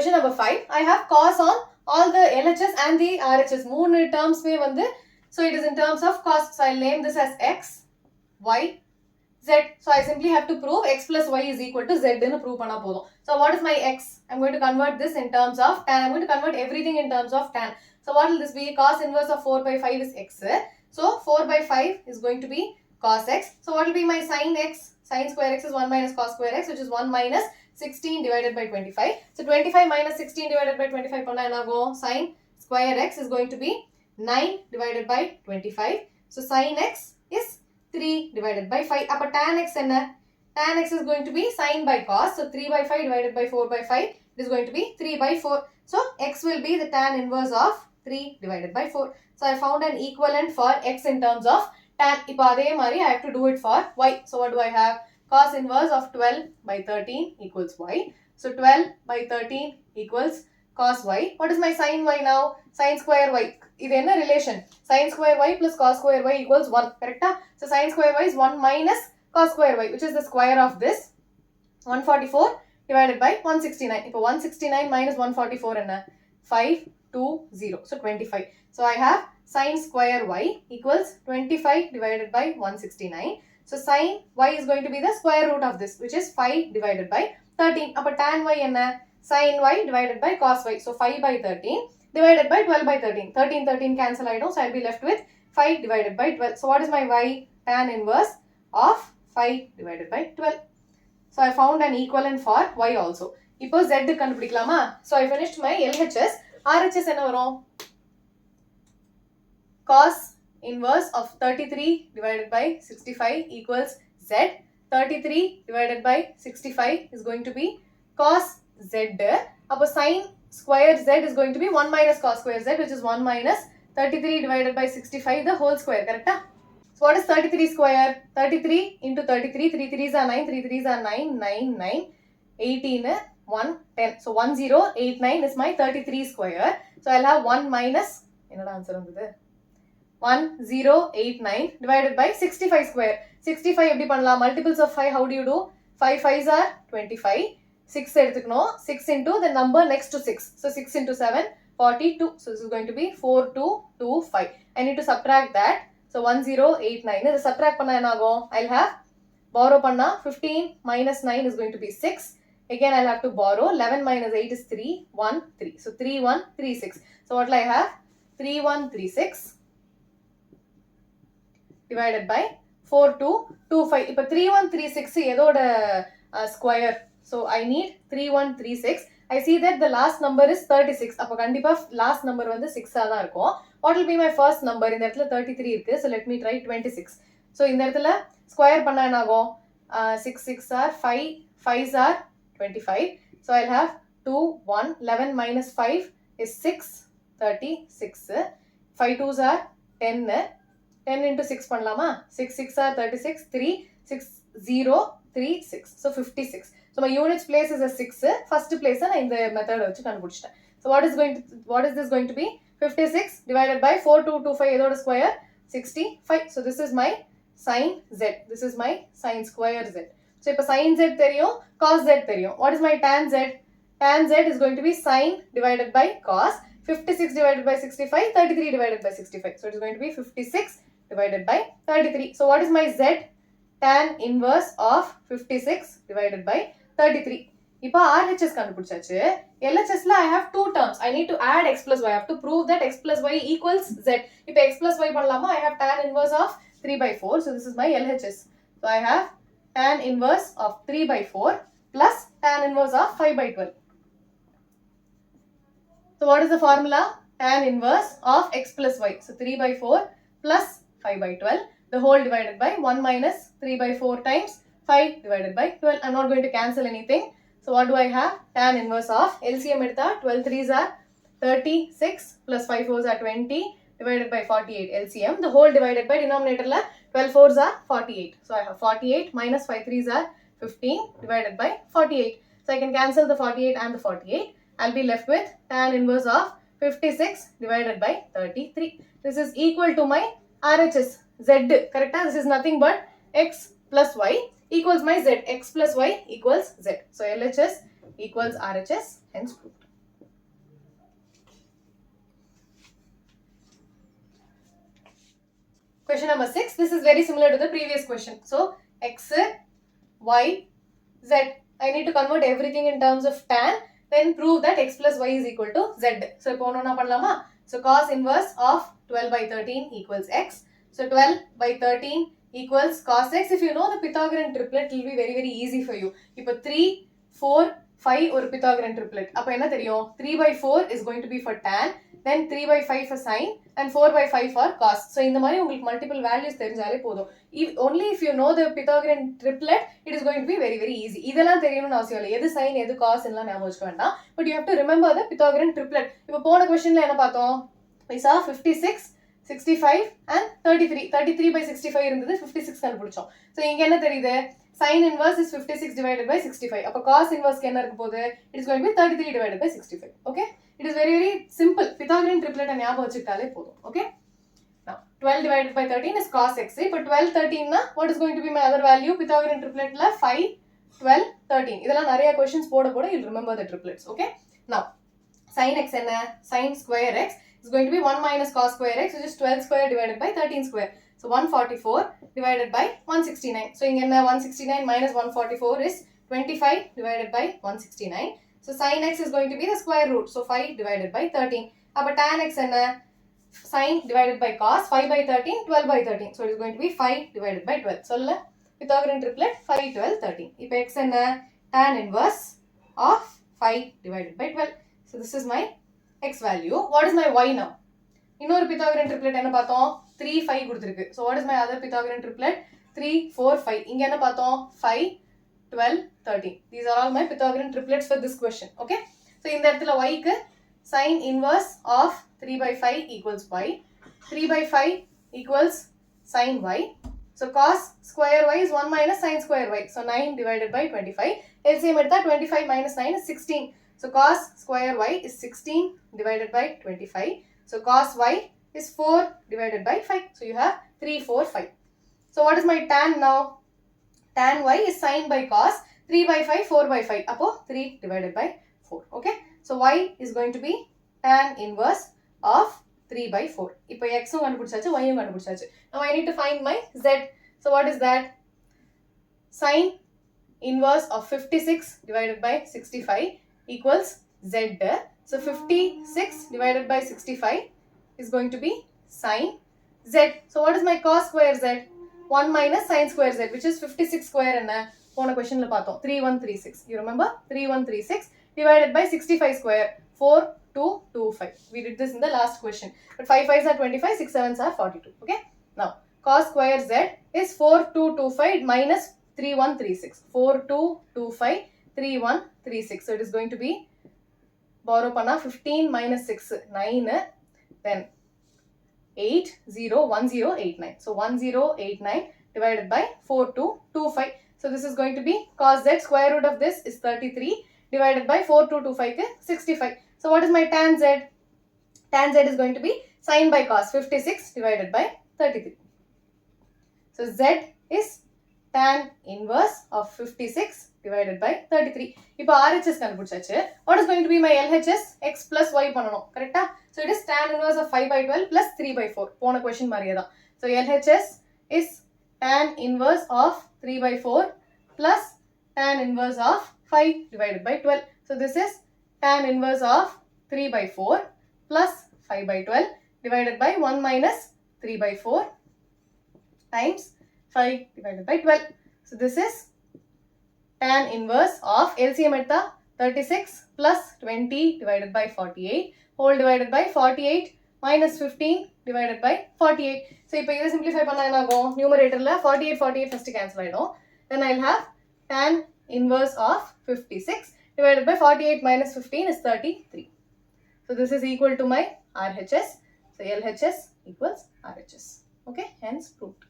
question number 5. I have cos on all the LHS and the RHS. Moon terms may vande. So it is in terms of cos. So I'll name this as x, y, z. So I simply have to prove x plus y is equal to z in prove panna podum. So what is my x? I'm going to convert this in terms of tan. I'm going to convert everything in terms of tan. So what will this be? Cos inverse of 4 by 5 is x. So 4 by 5 is going to be cos x. So what will be my sin x? Sin square x is 1 minus cos square x, which is 1 minus 16 divided by 25. So 25 minus 16 divided by 25 panna enna agum? Sin square x is going to be 9 divided by 25. So sin x is 3 divided by 5. Appa tan x enna? Tan x is going to be sin by cos. So 3 by 5 divided by 4 by 5 is going to be 3 by 4. So x will be the tan inverse of 3 divided by 4. So I found an equivalent for x in terms of tan. Ipa adhe mari I have to do it for y. So what do I have? Cos inverse of 12 by 13 equals y. So 12 by 13 equals cos y. What is my sin y now? Sin square y. This is a relation. Sin square y plus cos square y equals 1. Correct? So sin square y is 1 minus cos square y, which is the square of this. 144 divided by 169. If 169 minus 144 enna? 520. So 25. So I have sin square y equals 25 divided by 169. So sin y is going to be the square root of this, which is 5 divided by 13. Appa tan y enna? Sin y divided by cos y. So 5 by 13 divided by 12 by 13. 13 cancel idon. So I'll be left with 5 divided by 12. So what is my y? Tan inverse of 5 divided by 12. So I found an equivalent for y also. Ipo z kandupidikalama. So I finished my LHS. RHS enna varum? Cos inverse of 33 divided by 65 equals z. 33 divided by 65 is going to be cos z. Appo sin square z is going to be 1 minus cos square z, which is 1 minus 33 divided by 65 the whole square. Correct? So what is 33 square? 33 into 33, 3 3s are 9, 3 3s are 9, 9, 9, 18, 1, 10. So 1089 is my 33 square. So I'll have 1 minus, what answer on this? 1089 divided by 65 square. 65 eppadi pannalam? Multiples of 5, how do you do? 5 5s are 25. 6 eduthukonom. 6 into the number next to 6. So 6 into 7, 42. So this is going to be 4225. I need to subtract that. So 1089. This subtract panna enna agum? I'll have borrow panna 15 minus 9 is going to be 6. Again I'll have to borrow. 11 minus 8 is 3, 1, 3. So 3136. So what will I have? 3136 divided by 4225. Ipa 3136 edoda square. So I need 3136. I see that the last number is 36. Appo kandipa last number vandu 6 ah dhaan irukum. What will be my first number? In the இடத்துல 33 irukku. So let me try 26. So இந்த இடத்துல square பண்ணா என்ன ஆகும்? 6 6 are 5, 5s are 25. So I'll have 2, 1, 11 minus 5 is 6, 36. 5 2s are 10. 10 into 6 பண்ணலாமா? 6 6 are 36. 3, 6, 0, 3, 6. So 56. So my units place is a 6. First place நான் இந்த method வச்சு கண்டுபிடிச்சிட்டேன். So what is this going to be? 56 divided by 4225 edoda square 65. So this is my sin z. This is my sin square z. So ipo sin z theriyum, cos z theriyum. What is my tan z? Tan z is going to be sin divided by cos. 56 divided by 65, 33 divided by 65. So it is going to be 56 divided by 33. So what is my z? Tan inverse of 56 divided by 33. Ipa RHS kandupidichachu. LHS la I have two terms. I need to add x plus y. I have to prove that x plus y equals z. Ipa x plus y pannalama? I have tan inverse of 3 by 4. So this is my LHS. So I have tan inverse of 3 by 4 plus tan inverse of 5 by 12. So what is the formula? Tan inverse of x plus y. So 3 by 4 plus 5 by 12. The whole divided by 1 minus 3 by 4 times 5 divided by 12. I'm not going to cancel anything. So what do I have? Tan inverse of LCM edutha 12 3s are 36 plus 5 4s are 20 divided by 48 LCM. The whole divided by denominator la 12 4s are 48. So I have 48 minus 5 3s are 15 divided by 48. So I can cancel the 48 and the 48. I'll be left with tan inverse of 56 divided by 33. This is equal to my RHS z. Correct? This is nothing but x plus y equals my z. X plus y equals z. So LHS equals RHS, hence proved. Question number 6. This is very similar to the previous question. So, x, y, z. I need to convert everything in terms of tan. Then prove that x plus y is equal to z. So, so cos inverse of 12 by 13 equals x. So, 12 by 13 equals cos x. If you know the Pythagorean triplet, it will be very easy for you. Now, 3, 4, 5 or Pythagorean triplet. Appo enna theriyum? 3 by 4 is going to be for tan. Then 3 by 5 for sine and 4 by 5 for cos. So, in the mari multiple values therinjale podum. Only if you know the Pythagorean triplet, it is going to be very easy. Idella theriyunum avasiyam illa. Edu sine, edu cos ella nyabagam vechukka vendam. But you have to remember the Pythagorean triplet. Ipo pona question la enna paathom? We saw 56, 65 and 33. 33 by 65 irundhathu 56 kandupidichom. So, inga enna theriyudhu? Sin inverse is 56 divided by 65. Appo cos inverse ku enna irukku podhu? It is going to be 33 divided by 65. Okay? It is very simple. Pythagorean triplet and nyabagam vechukittale podum. Okay? Now, 12 divided by 13 is cos x. But 12, 13 na, what is going to be my other value? Pythagorean triplet la 5, 12, 13. Idella nariya questions poda you'll remember the triplets. Okay? Now, sin x enna? Sin square x is going to be 1 minus cos square x, which is 12 square divided by 13 square. So, 144 divided by 169. So, inga enna? 169 minus 144 is 25 divided by 169. So, sin x is going to be the square root. So, 5 divided by 13. Now, tan x enna? Sin divided by cos, 5 by 13, 12 by 13. So, it is going to be 5 divided by 12. So, Pythagorean triplet 5, 12, 13. Now, x enna? Tan inverse of 5 divided by 12. So, this is my x value. What is my y now? Innoru Pythagorean triplet enna paathom? 3, 5 kuduthirukku. So, what is my other Pythagorean triplet? 3, 4, 5. Inga enna paathom? 5, 12, 13. These are all my Pythagorean triplets for this question. Okay? So, in that y ku sin inverse of 3 by 5 equals y. 3 by 5 equals sin y. So, cos square y is 1 minus sin square y. So, 9 divided by 25. LCM edutha 25 minus 9 is 16. So, cos square y is 16 divided by 25. So, cos y is 4 divided by 5. So, you have 3, 4, 5. So, what is my tan now? Tan y is sin by cos. 3 by 5, 4 by 5. Appo 3 divided by 4. Okay. So, y is going to be tan inverse of 3 by 4. Now, x kandupidichachu, y kandupidichachu. Now, I need to find my z. So, what is that? Sin inverse of 56 divided by 65 equals z. So, 56 divided by 65 is going to be sin z. So, what is my cos square z? 1 minus sin square z, which is 56 square and pona question la paathom 3136. You remember? 3136 divided by 65 square 4225. We did this in the last question. But 5 5s are 25, 6 7s are 42. Okay? Now, cos square z is 4225 minus 3136. 4225 3136. So, it is going to be borrow panna 15 minus 6 9, then 801089. So, 1089 divided by 4225. So, this is going to be cos z. Square root of this is 33 divided by 4225 is 65. So, what is my tan z? Tan z is going to be sin by cos 56 divided by 33. So, z is tan inverse of 56 divided by 33. Now, RHS kandupidichachu. What is going to be my LHS? X plus y pannanom. Correct? So, it is tan inverse of 5 by 12 plus 3 by 4. Pona question mariyada. So, LHS is tan inverse of 3 by 4 plus tan inverse of 5 divided by 12. So, this is tan inverse of 3 by 4 plus 5 by 12 divided by 1 minus 3 by 4 times 5 divided by 12. So, this is tan inverse of LCM edutha 36 plus 20 divided by 48 whole divided by 48 minus 15 divided by 48. So, இப்போ இதை simplify பண்ணா என்ன ஆகும்? Numeratorல 48 48 first cancel ஆயிடும். Then I will have tan inverse of 56 divided by 48 minus 15 is 33. So, this is equal to my RHS. So, LHS equals RHS. Okay, hence proved.